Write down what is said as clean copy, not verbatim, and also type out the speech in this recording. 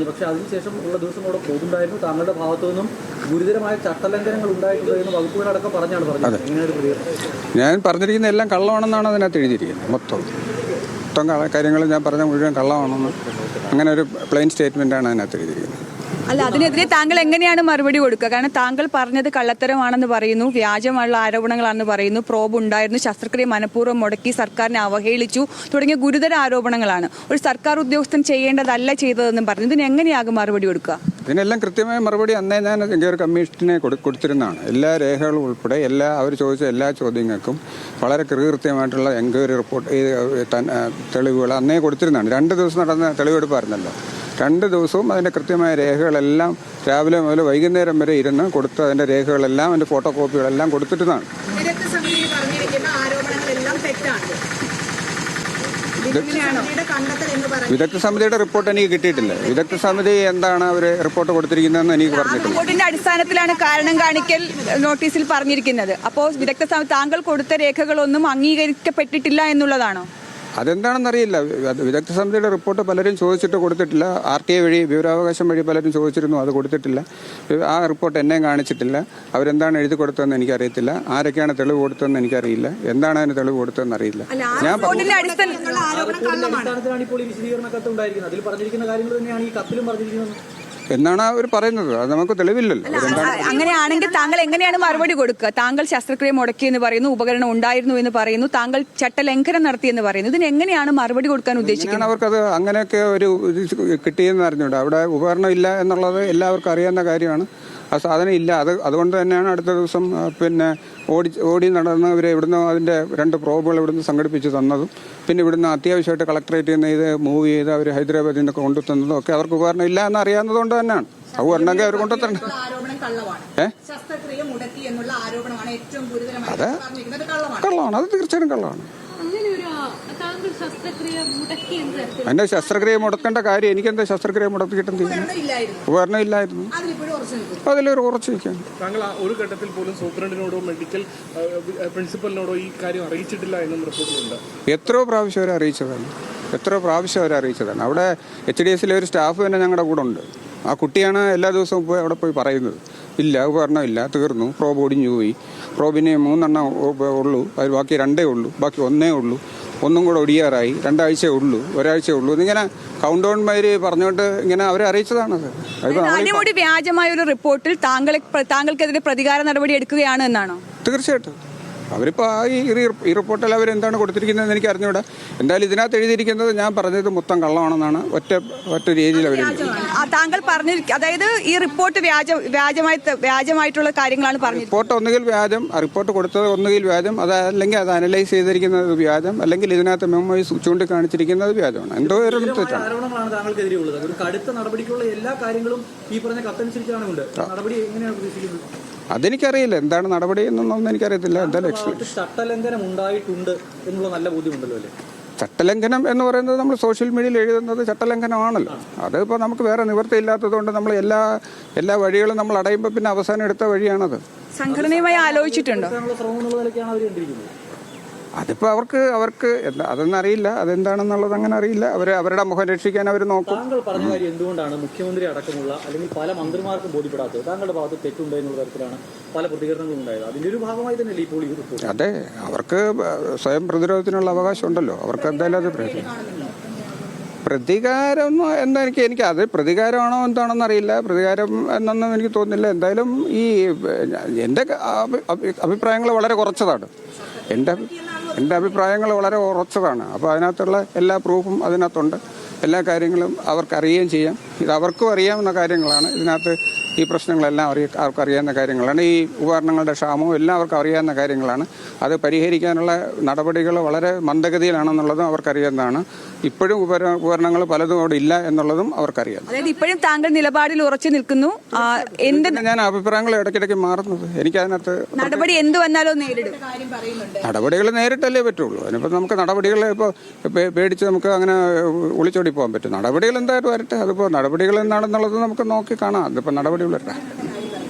പക്ഷേ അതിനുശേഷം ഉള്ള ദിവസം അവിടെ പോകുന്നുണ്ടായിരുന്നു. താങ്കളുടെ ഭാഗത്തു നിന്നും ഗുരുതരമായ ചട്ടലംഘനങ്ങൾ ഉണ്ടായിട്ടുണ്ട് എന്ന് വകുപ്പുകളടക്കം പറഞ്ഞത്. ഞാൻ പറഞ്ഞിരിക്കുന്ന എല്ലാം കള്ളമാണെന്നാണ് അതിനകത്ത് എഴുതിയിരിക്കുന്നത്. മൊത്തം കാര്യങ്ങൾ ഞാൻ പറഞ്ഞ മുഴുവൻ കള്ളമാണെന്ന് അങ്ങനെ ഒരു പ്ലെയിൻ സ്റ്റേറ്റ്മെൻറ്റാണ് അതിനകത്ത് എഴുതിയിരിക്കുന്നത്. അല്ല, അതിനെതിരെ താങ്കൾ എങ്ങനെയാണ് മറുപടി കൊടുക്കുക? കാരണം താങ്കൾ പറഞ്ഞത് കള്ളത്തരമാണെന്ന് പറയുന്നു, വ്യാജമുള്ള ആരോപണങ്ങളാണെന്ന് പറയുന്നു, പ്രോബ് ഉണ്ടായിരുന്നു, ശസ്ത്രക്രിയ മനഃപൂർവ്വം മുടക്കി, സർക്കാരിനെ അവഹേളിച്ചു തുടങ്ങിയ ഗുരുതര ആരോപണങ്ങളാണ്. ഒരു സർക്കാർ ഉദ്യോഗസ്ഥൻ ചെയ്യേണ്ടതല്ല ചെയ്തതെന്നും പറഞ്ഞു. ഇതിന് എങ്ങനെയാകും മറുപടി കൊടുക്കുക? ഇതിനെല്ലാം കൃത്യമായ മറുപടി അന്നേ ഞാൻ ഒരു കമ്മീഷനെ കൊടുത്തിരുന്നതാണ്. എല്ലാ രേഖകളും ഉൾപ്പെടെ അവർ ചോദിച്ച എല്ലാ ചോദ്യങ്ങൾക്കും വളരെ കൃത്യമായിട്ടുള്ള എൻക്വയറി റിപ്പോർട്ട് തെളിവുകൾ അന്നേ കൊടുത്തിരുന്നതാണ്. 2 ദിവസം നടന്ന തെളിവെടുപ്പായിരുന്നല്ലോ. 2 ദിവസവും അതിൻ്റെ കൃത്യമായ രേഖകളെല്ലാം രാവിലെ മുതൽ വൈകുന്നേരം വരെ ഇരുന്ന് കൊടുത്ത് അതിൻ്റെ രേഖകളെല്ലാം അതിൻ്റെ ഫോട്ടോ കോപ്പികളെല്ലാം കൊടുത്തിരുന്നതാണ്. വിദഗ്ധ സമിതിയുടെ റിപ്പോർട്ട് എനിക്ക് കിട്ടിയിട്ടില്ല. വിദഗ്ധ സമിതി എന്താണ് അവർ റിപ്പോർട്ട് കൊടുത്തിരിക്കുന്നതെന്ന് എനിക്ക് പറഞ്ഞിട്ടില്ല. റിപ്പോർട്ടിന്റെ അടിസ്ഥാനത്തിലാണ് കാരണം കാണിക്കൽ നോട്ടീസിൽ പറഞ്ഞിരിക്കുന്നത്. അപ്പോൾ വിദഗ്ധ സമിതി താങ്കൾ കൊടുത്ത രേഖകളൊന്നും അംഗീകരിക്കപ്പെട്ടിട്ടില്ല എന്നുള്ളതാണോ? അതെന്താണെന്നറിയില്ല. വിദഗ്ധ സമിതിയുടെ റിപ്പോർട്ട് പലരും ചോദിച്ചിട്ട് കൊടുത്തിട്ടില്ല. RTA വഴി വിവരാവകാശം വഴി പലരും ചോദിച്ചിരുന്നു, അത് കൊടുത്തിട്ടില്ല. ആ റിപ്പോർട്ട് എന്നെയും കാണിച്ചിട്ടില്ല. അവരെന്താണ് എഴുതി കൊടുത്തതെന്ന് എനിക്കറിയത്തില്ല. ആരൊക്കെയാണ് തെളിവ് കൊടുത്തതെന്ന് എനിക്കറിയില്ല. എന്താണ് അതിന് തെളിവ് കൊടുത്തതെന്ന് അറിയില്ല. ഞാൻ എന്നാണ് അവർ പറയുന്നത്. അത് നമുക്ക് തെളിവില്ലല്ലോ. അങ്ങനെയാണെങ്കിൽ താങ്കൾ എങ്ങനെയാണ് മറുപടി കൊടുക്കുക? താങ്കൾ ശസ്ത്രക്രിയ മുടക്കിയെന്ന് പറയുന്നു, ഉപകരണം ഉണ്ടായിരുന്നു എന്ന് പറയുന്നു, താങ്കൾ ചട്ടലംഘനം നടത്തിയെന്ന് പറയുന്നു. ഇതിന് എങ്ങനെയാണ് മറുപടി കൊടുക്കാൻ ഉദ്ദേശിക്കുന്നത്? അവർക്കത് അങ്ങനെയൊക്കെ ഒരു കിട്ടിയെന്ന് അറിഞ്ഞൂടെ. അവിടെ ഉപകരണം ഇല്ല എന്നുള്ളത് എല്ലാവർക്കും അറിയാവുന്ന കാര്യമാണ്. ആ സാധനം ഇല്ല. അതുകൊണ്ട് തന്നെയാണ് അടുത്ത ദിവസം ഓടി നടന്ന് ഇവരെ ഇവിടുന്ന് അതിൻ്റെ 2 പ്രോബുകൾ ഇവിടുന്ന് സംഘടിപ്പിച്ച് തന്നതും പിന്നെ ഇവിടുന്ന് അത്യാവശ്യമായിട്ട് കളക്ടറേറ്റിൽ നിന്ന് ഇത് മൂവ് ചെയ്ത് അവർ ഹൈദരാബാദിൽ നിന്നൊക്കെ കൊണ്ടുതന്നതും ഒക്കെ അവർക്ക് ഉപകരണം ഇല്ല എന്ന് അറിയാവുന്നതുകൊണ്ട് തന്നെയാണ്. അത് ഉണ്ടെങ്കിൽ അവർ കൊണ്ടുത്തരണം. അതെ, കള്ളമാണ്. അത് തീർച്ചയായും കള്ളമാണ്. എന്റെ ശസ്ത്രക്രിയ മുടക്കേണ്ട കാര്യം എനിക്കെന്താ ശസ്ത്രക്രിയ മുടക്കിയിട്ടെന്ത് ചെയ്യുന്നു? ഉപകരണം ഇല്ലായിരുന്നു. അതിലൊരു ഉറച്ചു വയ്ക്കാൻ താങ്കൾ ഒരു ഘട്ടത്തിൽ പോലും സൂപ്രണ്ടിനോടോ മെഡിക്കൽ പ്രിൻസിപ്പലിനോടോ ഈ കാര്യം അറിയിച്ചിട്ടില്ല എന്നും റിപ്പോർട്ടിലുണ്ട്. എത്രയോ പ്രാവശ്യം അവരെ അറിയിച്ചതാണ്. അവിടെ HDSലെ ഒരു സ്റ്റാഫ് തന്നെ ഞങ്ങളുടെ കൂടെ ഉണ്ട്. ആ കുട്ടിയാണ് എല്ലാ ദിവസവും അവിടെ പോയി പറയുന്നത്, ഇല്ല ഉപകരണം ഇല്ല, തീർന്നു, പ്രോബ് ഒടിഞ്ഞു പോയി, പ്രോബിന് 3 ഉള്ളൂ, അതിൽ ബാക്കി 2 ഉള്ളൂ, ബാക്കി 1 ഉള്ളൂ, 1 കൂടെ ഒടിയാറായി, 2 ആഴ്ച ഉള്ളൂ, 1 ആഴ്ച ഉള്ളൂ എന്നിങ്ങനെ കൗണ്ട് ഡൗൺ മാതിരി പറഞ്ഞുകൊണ്ട് ഇങ്ങനെ അവരെ അറിയിച്ചതാണത്. വ്യാജമായ ഒരു റിപ്പോർട്ടിൽ താങ്കൾക്കെതിരെ പ്രതികാര നടപടി എടുക്കുകയാണ് എന്നാണോ? തീർച്ചയായിട്ടും. അവരിപ്പോൾ ഈ റിപ്പോർട്ടിൽ അവരെന്താണ് കൊടുത്തിരിക്കുന്നതെന്ന് എനിക്ക് അറിഞ്ഞൂടാ. എന്തായാലും ഇതിനകത്ത് എഴുതിയിരിക്കുന്നത് ഞാൻ പറഞ്ഞത് മൊത്തം കള്ളമാണെന്നാണ് ഒറ്റ രീതിയിൽ അവർ. താങ്കൾ അതായത് ഈ റിപ്പോർട്ട് വ്യാജമായിട്ടുള്ള കാര്യങ്ങളാണ് പറഞ്ഞത്. റിപ്പോർട്ട് ഒന്നുകിൽ വ്യാജം, റിപ്പോർട്ട് കൊടുത്തത് ഒന്നുകിൽ വ്യാജം, അതല്ലെങ്കിൽ അത് അനലൈസ് ചെയ്തിരിക്കുന്നത് വ്യാജം, അല്ലെങ്കിൽ ഇതിനകത്ത് മെമ്മോസ് ചൂണ്ടിക്കാണിച്ചിരിക്കുന്നത് വ്യാജമാണ്. എന്തോ ഒരു തെറ്റാണ്. കടുത്ത നടപടിക്കുള്ള എല്ലാ കാര്യങ്ങളും ഈ പറഞ്ഞ കത്തനുസരിച്ചാണ് ഉണ്ട്. നടപടി എങ്ങനെയാണ് പ്രതീക്ഷിക്കുന്നത്? അതെനിക്കറിയില്ല. എന്താണ് നടപടി എന്നൊന്നും എനിക്കറിയത്തില്ല. എന്തായാലും ചട്ടലംഘനം ഉണ്ടായിട്ടുണ്ട് എന്നുള്ള നല്ല ബോധ്യമുണ്ടല്ലോ അല്ലേ? ചട്ടലംഘനം എന്ന് പറയുന്നത് നമ്മൾ സോഷ്യൽ മീഡിയയിൽ എഴുതുന്നത് ചട്ടലംഘനമാണല്ലോ. അതിപ്പോൾ നമുക്ക് വേറെ നിവൃത്തിയില്ലാത്തതുകൊണ്ട് നമ്മൾ എല്ലാ വഴികളും നമ്മൾ അടയുമ്പോൾ പിന്നെ അവസാനം എടുത്ത വഴിയാണത്. സംഘടനയുമായി ആലോചിച്ചിട്ടുണ്ടോ? അതിപ്പോൾ അവർക്ക് അതൊന്നറിയില്ല, അതെന്താണെന്നുള്ളത് അങ്ങനെ അറിയില്ല. അവരുടെ മുഖം രക്ഷിക്കാൻ അവർ നോക്കും. താങ്കൾ പറഞ്ഞ കാര്യം എന്തുകൊണ്ടാണ് മുഖ്യമന്ത്രി അടക്കമുള്ള അല്ലെങ്കിൽ പല മന്ത്രിമാർക്കും ബോധ്യപ്പെടാത്തത്? താങ്കളുടെ ഭാഗത്ത് തെറ്റുണ്ട് എന്നുള്ള തരത്തിലാണ് പല പ്രതികരണങ്ങളും ഉണ്ടായത്. അതിന്റെ ഒരു ഭാഗമായി തന്നെയല്ലേ ഇപ്പോൾ ഈ റിപ്പോർട്ട്? അതെ, അവർക്ക് സ്വയം പ്രതിരോധത്തിനുള്ള അവകാശം ഉണ്ടല്ലോ. അവർക്ക് എന്തായാലും അത് പ്രതികാരം എനിക്ക് അത് പ്രതികാരമാണോ എന്താണെന്ന് അറിയില്ല. പ്രതികാരം എന്നൊന്നും എനിക്ക് തോന്നുന്നില്ല. എന്തായാലും എൻ്റെ അഭിപ്രായങ്ങൾ വളരെ കുറച്ചതാണ്. എൻ്റെ അഭിപ്രായങ്ങൾ വളരെ ഉറച്ചതാണ്. അപ്പോൾ അതിനകത്തുള്ള എല്ലാ പ്രൂഫും അതിനകത്തുണ്ട്. എല്ലാ കാര്യങ്ങളും അവർക്കറിയുകയും ചെയ്യാം. ഇത് അവർക്കും അറിയാവുന്ന കാര്യങ്ങളാണ്. ഇതിനകത്ത് ഈ പ്രശ്നങ്ങളെല്ലാം അവർക്കറിയാവുന്ന കാര്യങ്ങളാണ്. ഈ ഉപകരണങ്ങളുടെ ക്ഷാമവും എല്ലാം അവർക്ക് അറിയാവുന്ന കാര്യങ്ങളാണ്. അത് പരിഹരിക്കാനുള്ള നടപടികൾ വളരെ മന്ദഗതിയിലാണെന്നുള്ളതും അവർക്കറിയാവുന്നതാണ്. ഇപ്പോഴും ഉപകരണങ്ങൾ പലതും അവിടെ ഇല്ല എന്നുള്ളതും അവർക്കറിയാം. അതായത് ഇപ്പോഴും താങ്കൾ നിലപാടിൽ ഉറച്ചു നിൽക്കുന്നു. ഞാൻ അഭിപ്രായങ്ങൾ ഇടയ്ക്കിടയ്ക്ക് മാറുന്നത്. എനിക്കതിനകത്ത് നടപടി എന്ത് വന്നാലോ നേരിടും. നടപടികൾ നേരിട്ടല്ലേ പറ്റുള്ളൂ. അതിനിപ്പോൾ നമുക്ക് നടപടികൾ ഇപ്പോൾ പേടിച്ച് നമുക്ക് അങ്ങനെ ഒളിച്ചോടി പോകാൻ പറ്റും. നടപടികൾ എന്തായാലും വരട്ടെ. അതിപ്പോൾ നടപടികൾ എന്താണെന്നുള്ളത് നമുക്ക് നോക്കി കാണാം. അതിപ്പോൾ നടപടികൾ വരട്ടെ.